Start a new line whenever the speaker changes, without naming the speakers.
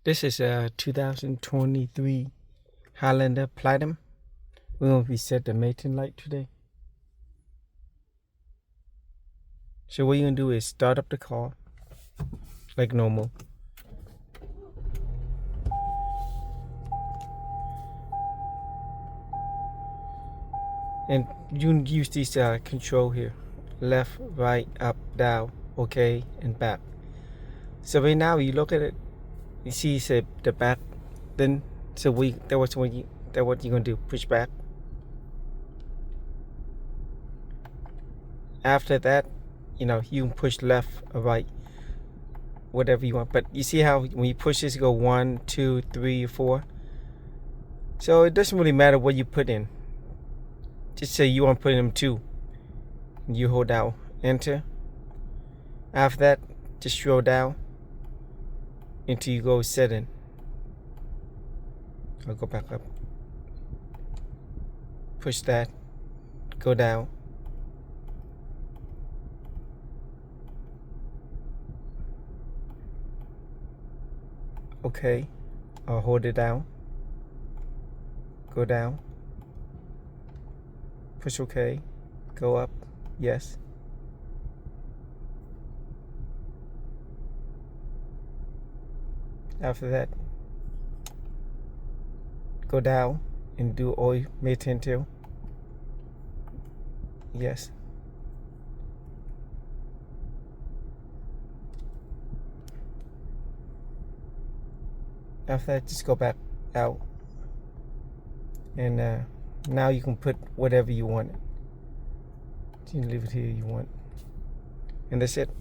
This is a 2023 Highlander Platinum. We're going to reset the mating light today. So what you're going to do is start up the car like normal. And you can use these control here. Left, right, up, down, okay, and back. So right now you look at it, you see the back. Then so what you're gonna do, push back. After that, you can push left or right, whatever you want. But you see how when you push this, you go 1, 2, 3, 4. So it doesn't really matter what you put in. Just say you want to put in 2. You hold down enter. After that, just scroll down until you go setting. I'll go back up. Push that. Go down. Okay. I'll hold it down. Go down. Push OK. Go up. Yes. After that, go down and do all mating till. Yes. After that, just go back out. And now you can put whatever you want. You can leave it here you want. And that's it.